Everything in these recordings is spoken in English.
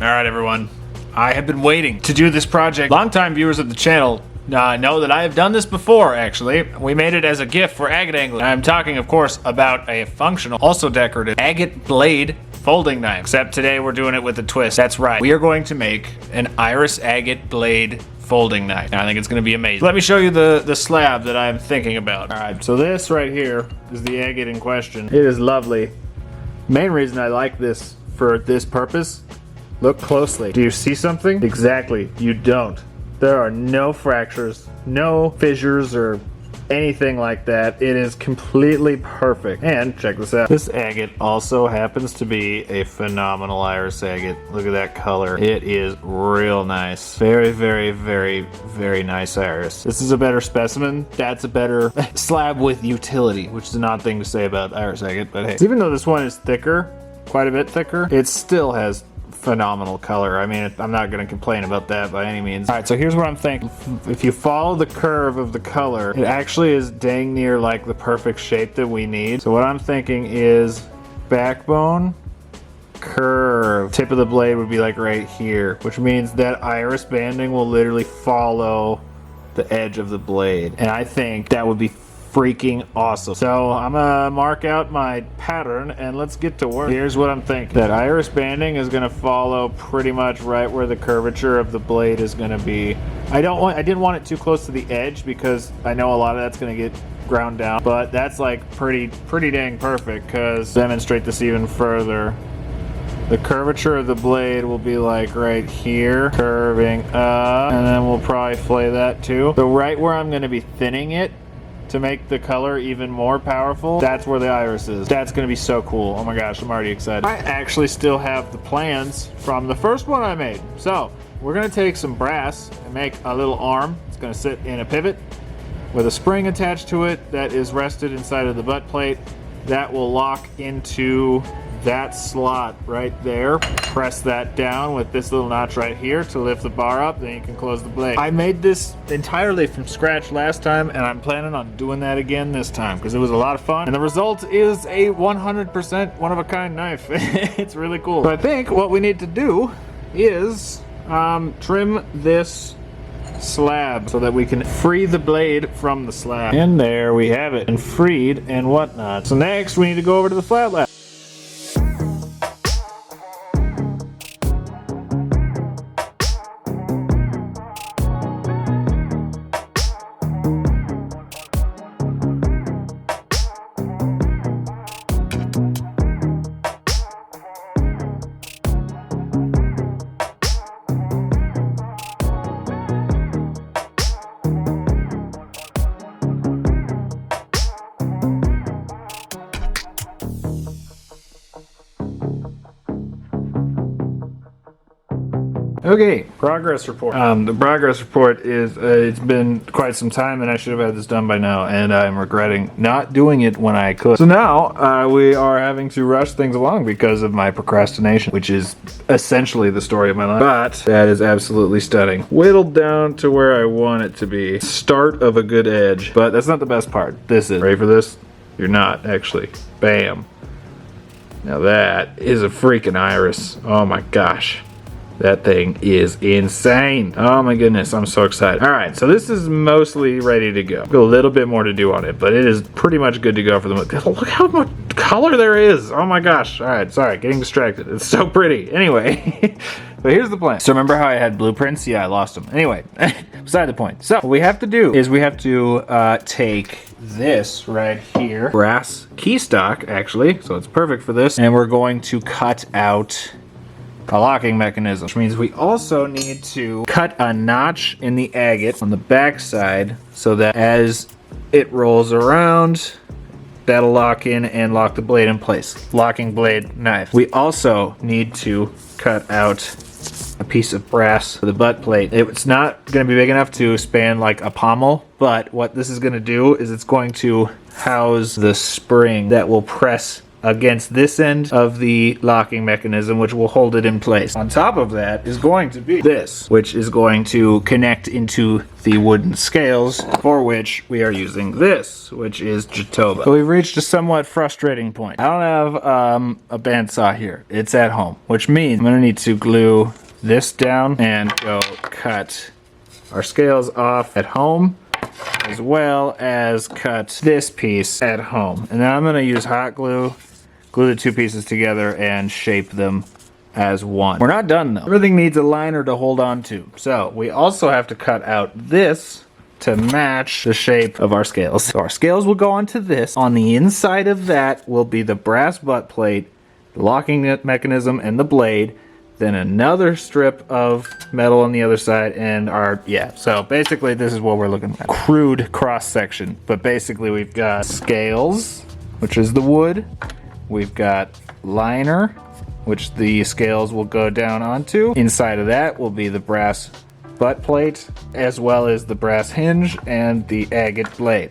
Alright everyone, I have been waiting to do this project. Longtime viewers of the channel know that I have done this before, actually. We made it as a gift for Agate angling. I'm talking, of course, about a functional, also decorative, agate blade folding knife. Except today we're doing it with a twist. That's right. We are going to make an iris agate blade folding knife. I think it's going to be amazing. Let me show you the slab that I'm thinking about. Alright, so this right here is the agate in question. It is lovely. Main reason I like this for this purpose, look closely. Do you see something? Exactly, you don't. There are no fractures, no fissures or anything like that. It is completely perfect. And check this out. This agate also happens to be a phenomenal iris agate. Look at that color. It is real nice. Very, very, very, very nice iris. This is a better specimen. That's a better slab with utility, which is an odd thing to say about iris agate, but hey. Even though this one is thicker, quite a bit thicker, it still has phenomenal color. I mean, I'm not going to complain about that by any means. Alright, so here's what I'm thinking. If you follow the curve of the color, it actually is dang near like the perfect shape that we need. So what I'm thinking is backbone, curve. Tip of the blade would be like right here, which means that iris banding will literally follow the edge of the blade. And I think that would be freaking awesome. So I'm gonna mark out my pattern and let's get to work. Here's what I'm thinking. That iris banding is gonna follow pretty much right where the curvature of the blade is gonna be. I didn't want it too close to the edge because I know a lot of that's gonna get ground down, but that's like pretty dang perfect, because demonstrate this even further. The curvature of the blade will be like right here, curving up, and then we'll probably flay that too. So right where I'm gonna be thinning it to make the color even more powerful, that's where the iris is. That's gonna be so cool. Oh my gosh, I'm already excited. I actually still have the plans from the first one I made. So we're gonna take some brass and make a little arm. It's gonna sit in a pivot with a spring attached to it that is rested inside of the butt plate. That will lock into that slot right there. Press that down with this little notch right here to lift the bar up, then you can close the blade. I made this entirely from scratch last time, and I'm planning on doing that again this time because it was a lot of fun, and the result is a 100% one-of-a-kind knife. It's really cool. So I think what we need to do is trim this slab so that we can free the blade from the slab. And there we have it, and freed and whatnot. So next we need to go over to the flat lab. Okay, progress report. The progress report is, it's been quite some time and I should have had this done by now, and I'm regretting not doing it when I could. So now, we are having to rush things along because of my procrastination, which is essentially the story of my life. But that is absolutely stunning. Whittled down to where I want it to be. Start of a good edge, but that's not the best part. This is. Ready for this? You're not, actually. Bam. Now that is a freaking iris. Oh my gosh. That thing is insane. Oh my goodness, I'm so excited. All right, so this is mostly ready to go. Got a little bit more to do on it, but it is pretty much good to go for the moment. Look how much color there is. Oh my gosh. All right, sorry, getting distracted. It's so pretty. Anyway, but here's the plan. So remember how I had blueprints? Yeah, I lost them. Anyway, beside the point. So what we have to do is we have to take this right here, brass keystock actually, so it's perfect for this, and we're going to cut out a locking mechanism, which means we also need to cut a notch in the agate on the back side so that as it rolls around, that'll lock in and lock the blade in place. Locking blade knife. We also need to cut out a piece of brass for the butt plate. It's not going to be big enough to span like a pommel, but what this is going to do is it's going to house the spring that will press against this end of the locking mechanism, which will hold it in place. On top of that is going to be this, which is going to connect into the wooden scales, for which we are using this, which is Jatoba. So we've reached a somewhat frustrating point. I don't have a bandsaw here. It's at home, which means I'm gonna need to glue this down and go cut our scales off at home, as well as cut this piece at home. And then I'm gonna use hot glue, glue the two pieces together and shape them as one. We're not done though. Everything needs a liner to hold on to. So we also have to cut out this to match the shape of our scales. So our scales will go onto this. On the inside of that will be the brass butt plate, the locking mechanism, and the blade. Then another strip of metal on the other side, and so basically this is what we're looking at. Crude cross section, but basically we've got scales, which is the wood. We've got liner, which the scales will go down onto. Inside of that will be the brass butt plate, as well as the brass hinge and the agate blade.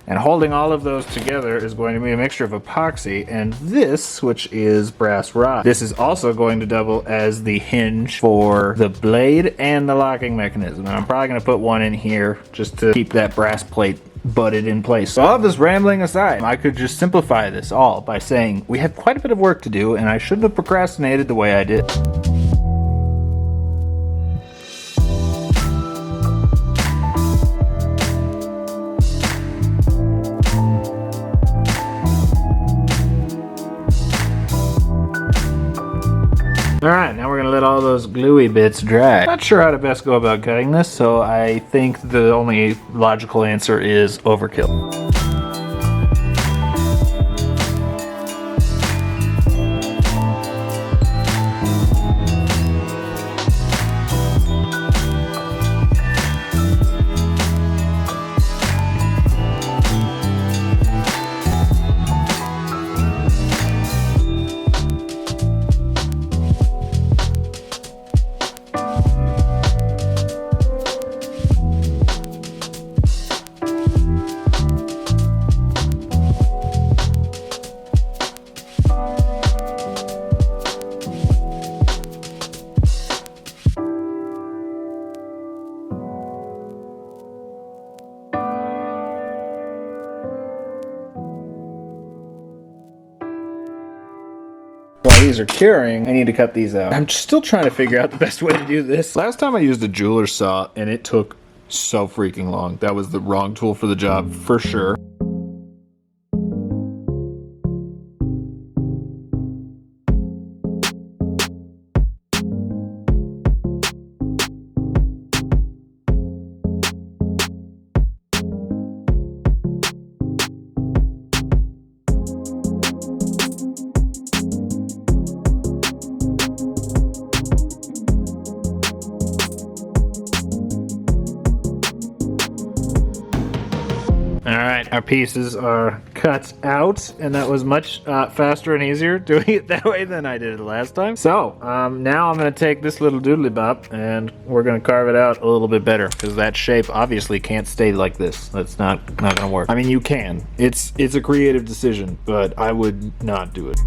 And holding all of those together is going to be a mixture of epoxy and this, which is brass rod. This is also going to double as the hinge for the blade and the locking mechanism. And I'm probably going to put one in here just to keep that brass plate butted in place. So all of this rambling aside, I could just simplify this all by saying we have quite a bit of work to do and I shouldn't have procrastinated the way I did. Alright, now we're going to let all those gluey bits dry. Not sure how to best go about cutting this, so I think the only logical answer is overkill. While these are curing, I need to cut these out. I'm still trying to figure out the best way to do this. Last time I used a jeweler's saw and it took so freaking long. That was the wrong tool for the job, for sure. Alright, our pieces are cut out, and that was much faster and easier doing it that way than I did it last time. So, now I'm going to take this little doodly bop, and we're going to carve it out a little bit better, because that shape obviously can't stay like this. That's not going to work. I mean, you can. It's a creative decision, but I would not do it.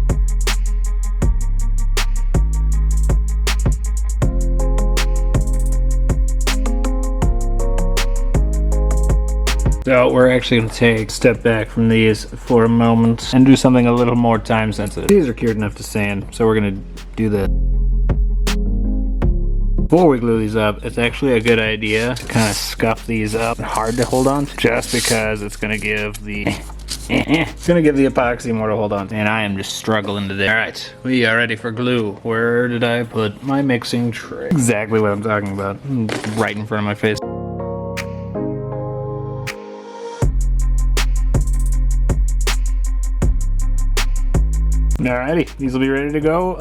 So we're actually going to take a step back from these for a moment and do something a little more time sensitive. These are cured enough to sand, so we're going to do that. Before we glue these up, it's actually a good idea to kind of scuff these up. Hard to hold on to, just because it's going to give the epoxy more to hold on to. And I am just struggling today. Alright, we are ready for glue. Where did I put my mixing tray? Exactly what I'm talking about. Right in front of my face. Alrighty, these will be ready to go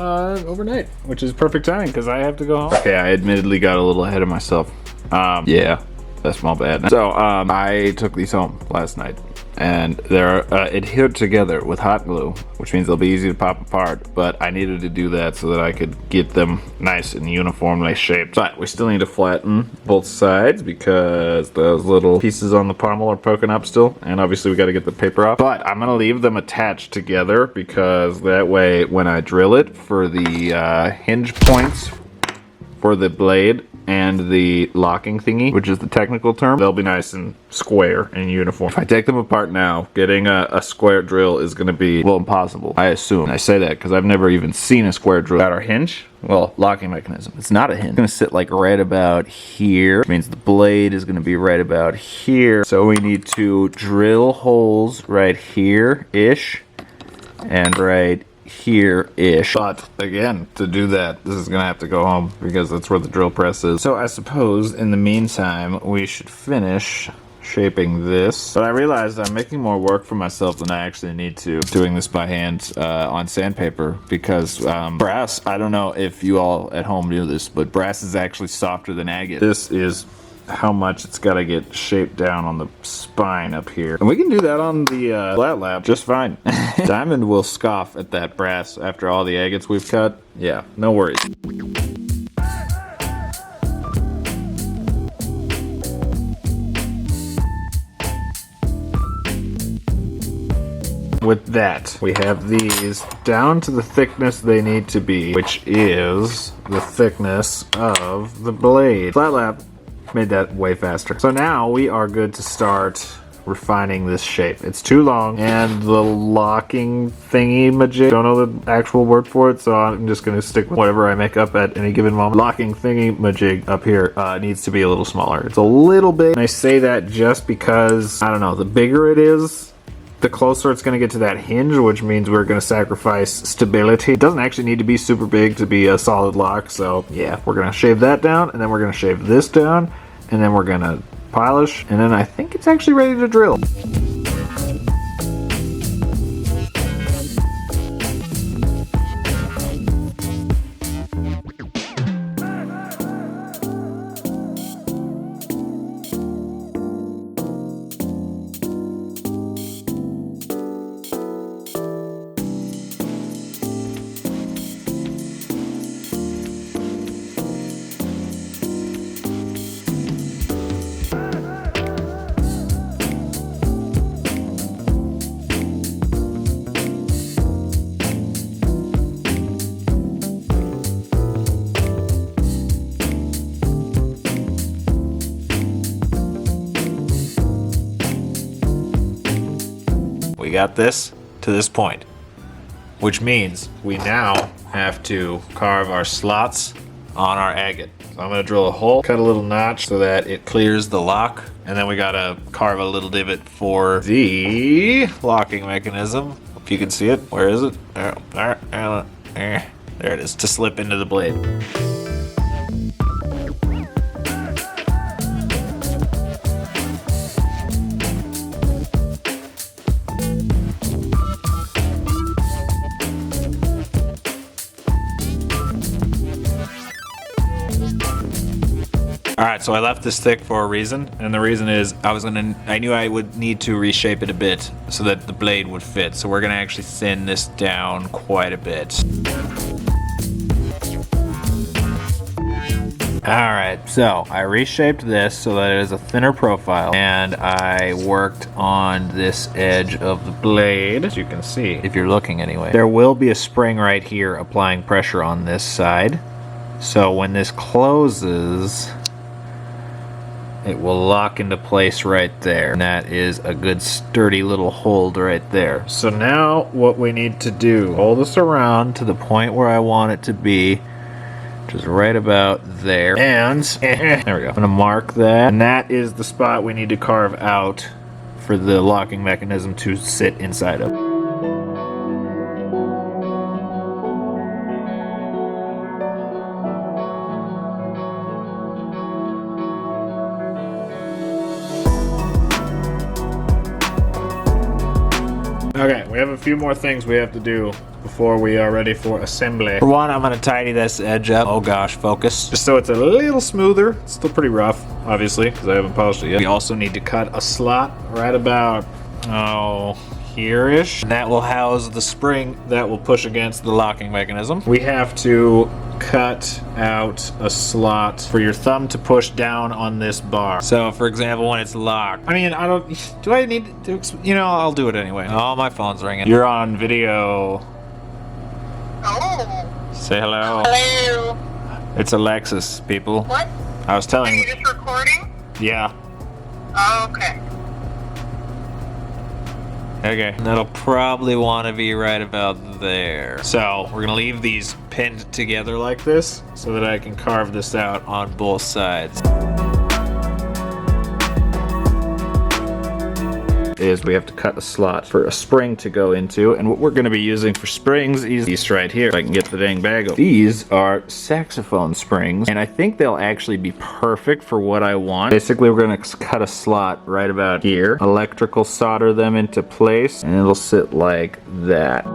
overnight, which is perfect timing because I have to go home. Okay, I admittedly got a little ahead of myself. Yeah, that's my bad. So, I took these home last night and they're adhered together with hot glue, which means they'll be easy to pop apart, but I needed to do that so that I could get them nice and uniformly shaped. But we still need to flatten both sides because those little pieces on the pommel are poking up still, and obviously we got to get the paper off. But I'm gonna leave them attached together because that way when I drill it for the hinge points for the blade and the locking thingy, which is the technical term, they'll be nice and square and uniform. If I take them apart now, getting a square drill is going to be, well, impossible, I assume. I say that because I've never even seen a square drill. Got our hinge, well, locking mechanism. It's not a hinge. It's going to sit like right about here, which means the blade is going to be right about here. So we need to drill holes right here-ish and right here-ish. But again, to do that, this is gonna have to go home because that's where the drill press is. So I suppose in the meantime we should finish shaping this. But I realized I'm making more work for myself than I actually need to doing this by hand on sandpaper because brass, I don't know if you all at home do this, but brass is actually softer than agate. This is how much it's got to get shaped down on the spine up here. And we can do that on the flat lap just fine. Diamond will scoff at that brass after all the agates we've cut. Yeah, no worries. With that, we have these down to the thickness they need to be, which is the thickness of the blade. Flat lap made that way faster. So now we are good to start refining this shape. It's too long, and the locking thingy-majig, don't know the actual word for it, so I'm just gonna stick with whatever I make up at any given moment. Locking thingy-majig up here needs to be a little smaller. It's a little big, and I say that just because, I don't know, the bigger it is, the closer it's going to get to that hinge, which means we're going to sacrifice stability. It doesn't actually need to be super big to be a solid lock, so yeah, we're going to shave that down, and then we're going to shave this down, and then we're going to polish, and then I think it's actually ready to drill. We got this to this point, which means we now have to carve our slots on our agate. So I'm gonna drill a hole, cut a little notch so that it clears the lock, and then we gotta carve a little divot for the locking mechanism. If you can see it, where is it? There it is, to slip into the blade. All right, so I left this thick for a reason, and the reason is I knew I would need to reshape it a bit so that the blade would fit. So we're gonna actually thin this down quite a bit. All right, so I reshaped this so that it is a thinner profile, and I worked on this edge of the blade, as you can see, if you're looking anyway. There will be a spring right here applying pressure on this side. So when this closes, it will lock into place right there. And that is a good sturdy little hold right there. So now what we need to do, hold this around to the point where I want it to be, which is right about there. And there we go. I'm gonna mark that. And that is the spot we need to carve out for the locking mechanism to sit inside of. Okay, we have a few more things we have to do before we are ready for assembly. For one, I'm gonna tidy this edge up. Oh gosh, focus. Just so it's a little smoother. It's still pretty rough, obviously, because I haven't polished it yet. We also need to cut a slot right about, oh, here-ish. And that will house the spring that will push against the locking mechanism. We have to cut out a slot for your thumb to push down on this bar. So, for example, when it's locked. I mean, do I need to, I'll do it anyway. Oh, my phone's ringing. You're on video. Oh. Say hello. Hello. It's Alexis, people. What? I was Are telling you just recording? Yeah. Oh, okay. Okay. That'll probably want to be right about there. So we're gonna leave these pinned together like this so that I can carve this out on both sides. Is we have to cut a slot for a spring to go into, and what we're going to be using for springs is these right here. If I can get the dang bag open. These are saxophone springs, and I think they'll actually be perfect for what I want. Basically, we're going to cut a slot right about here, electrical solder them into place, and it'll sit like that.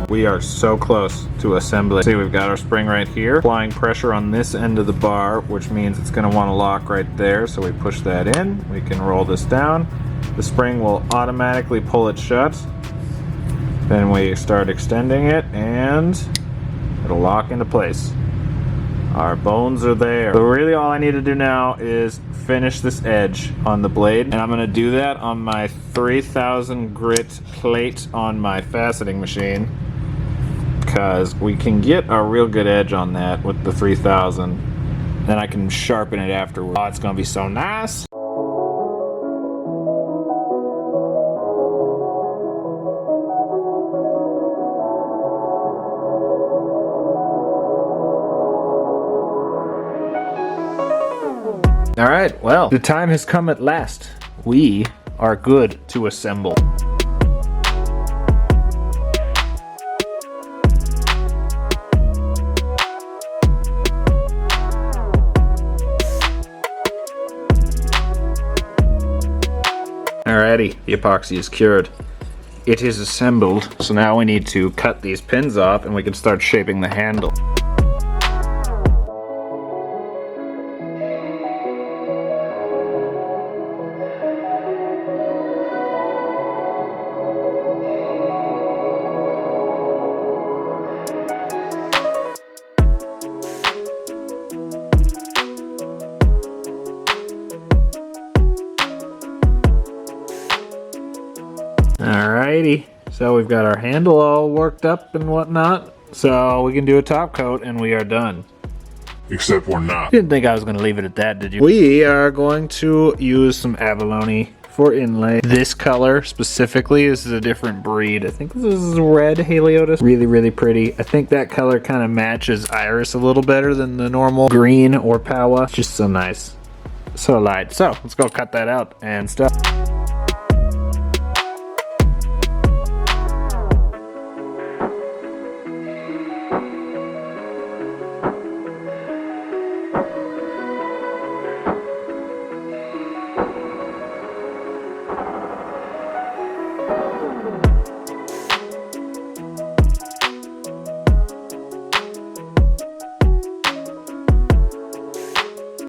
We are so close to assembly. See, we've got our spring right here. Applying pressure on this end of the bar, which means it's going to want to lock right there. So we push that in. We can roll this down. The spring will automatically pull it shut. Then we start extending it and it'll lock into place. Our bones are there. So really all I need to do now is finish this edge on the blade. And I'm going to do that on my 3000 grit plate on my faceting machine, because we can get a real good edge on that with the 3000. Then I can sharpen it afterwards. Oh, it's gonna be so nice. All right, well, the time has come at last. We are good to assemble. Alrighty, the epoxy is cured. It is assembled, so now we need to cut these pins off and we can start shaping the handle. Alrighty, so we've got our handle all worked up and whatnot, so we can do a top coat and we are done. Except we're not. Didn't think I was going to leave it at that, did you? We are going to use some abalone for inlay. This color specifically, this is a different breed. I think this is red Haliotis. Really, really pretty. I think that color kind of matches Iris a little better than the normal green or Pawa. It's just so nice. So light. So, let's go cut that out and stuff.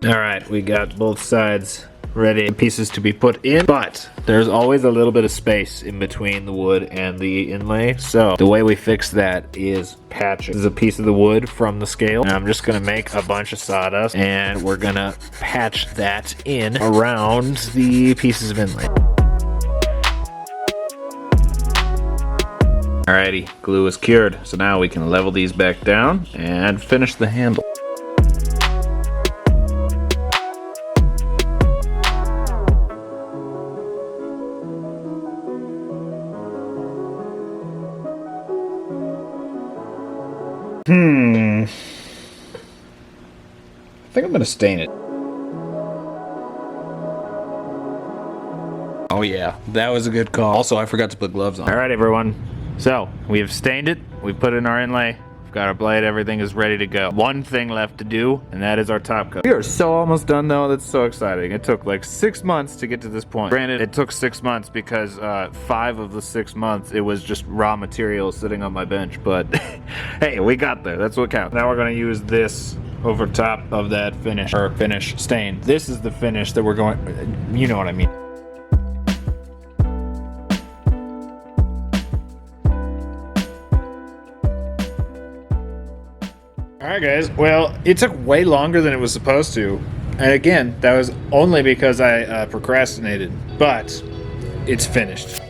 Alright, we got both sides ready, pieces to be put in, but there's always a little bit of space in between the wood and the inlay. So the way we fix that is patching. This is a piece of the wood from the scale, and I'm just gonna make a bunch of sawdust and we're gonna patch that in around the pieces of inlay. Alrighty, glue is cured, so now we can level these back down and finish the handle. I think I'm gonna stain it. Oh yeah, that was a good call. Also, I forgot to put gloves on. All right, everyone. So we have stained it. We put in our inlay. got our blade, everything is ready to go. One thing left to do, and that is our top coat. We are so almost done though, that's so exciting. It took like 6 months to get to this point. Granted, it took 6 months because 5 of the 6 months, it was just raw material sitting on my bench, but hey, we got there, that's what counts. Now we're gonna use this over top of that finish, or finish stain. This is the finish that we're going, you know what I mean. Alright guys, well, it took way longer than it was supposed to. And again, that was only because I procrastinated. But it's finished.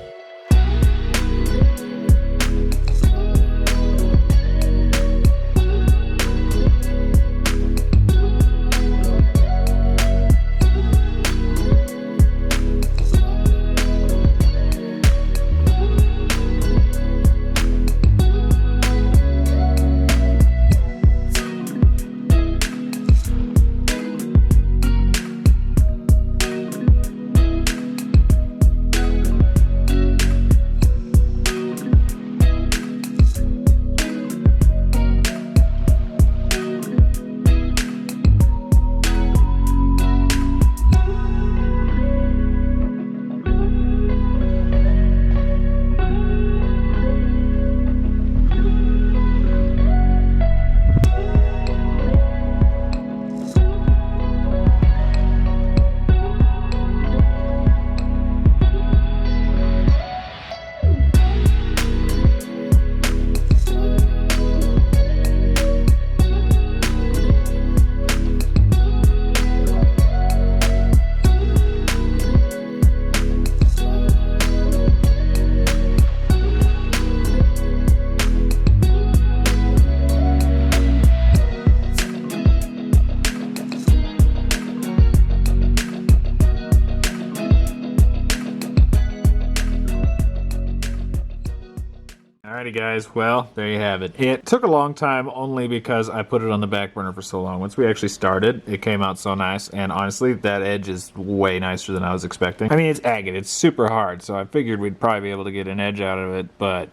Alrighty guys, well, there you have it. It took a long time only because I put it on the back burner for so long. Once we actually started, it came out so nice, and honestly, that edge is way nicer than I was expecting. I mean, it's agate, it's super hard, so I figured we'd probably be able to get an edge out of it, but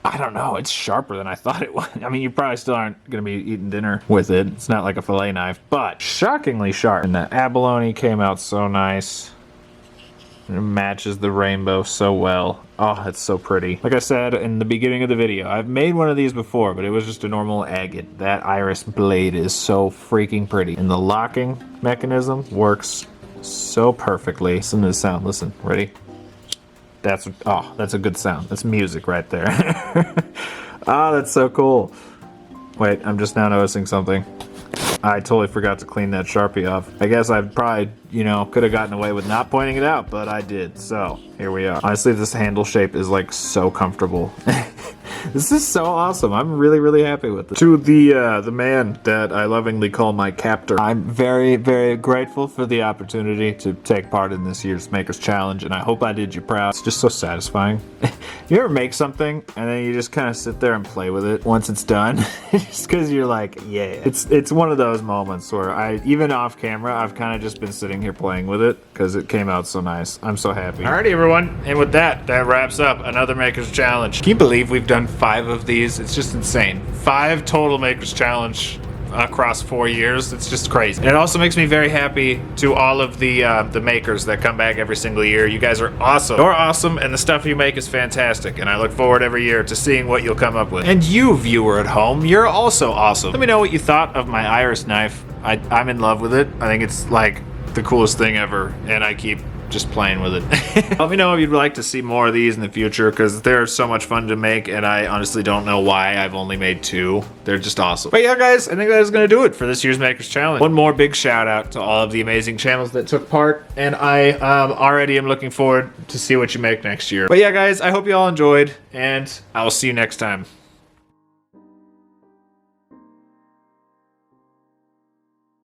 I don't know, it's sharper than I thought it was. I mean, you probably still aren't going to be eating dinner with it. It's not like a fillet knife, but shockingly sharp. And the abalone came out so nice. It matches the rainbow so well. Oh, it's so pretty. Like I said in the beginning of the video, I've made one of these before, but it was just a normal agate. That iris blade is so freaking pretty. And the locking mechanism works so perfectly. Listen to the sound, listen, ready? That's a good sound. That's music right there. Ah, that's so cool. Wait, I'm just now noticing something. I totally forgot to clean that Sharpie off. I guess I probably, you know, could have gotten away with not pointing it out, but I did. So, here we are. Honestly, this handle shape is like so comfortable. This is so awesome. I'm really, really happy with it. To the man that I lovingly call my captor, I'm very, very grateful for the opportunity to take part in this year's Makers Challenge, and I hope I did you proud. It's just so satisfying. You ever make something and then you just kind of sit there and play with it once it's done? Just because you're like, yeah. It's one of those moments where even off camera, I've kind of just been sitting here playing with it because it came out so nice. I'm so happy. Alrighty everyone, and with that wraps up another Makers Challenge. Can you believe we've done 5 of these? It's just insane. 5 total Makers Challenge across 4 years. It's just crazy. And it also makes me very happy to all of the makers that come back every single year. You guys are awesome. You're awesome, and the stuff you make is fantastic. And I look forward every year to seeing what you'll come up with. And you, viewer at home, you're also awesome. Let me know what you thought of my iris knife. I'm in love with it. I think it's like the coolest thing ever, and I keep just playing with it. Let me know if you'd like to see more of these in the future, because they're so much fun to make, and I honestly don't know why I've only made 2. They're just awesome. But yeah, guys, I think that is going to do it for this year's Makers Challenge. One more big shout out to all of the amazing channels that took part, and I already am looking forward to see what you make next year. But yeah, guys, I hope you all enjoyed, and I will see you next time.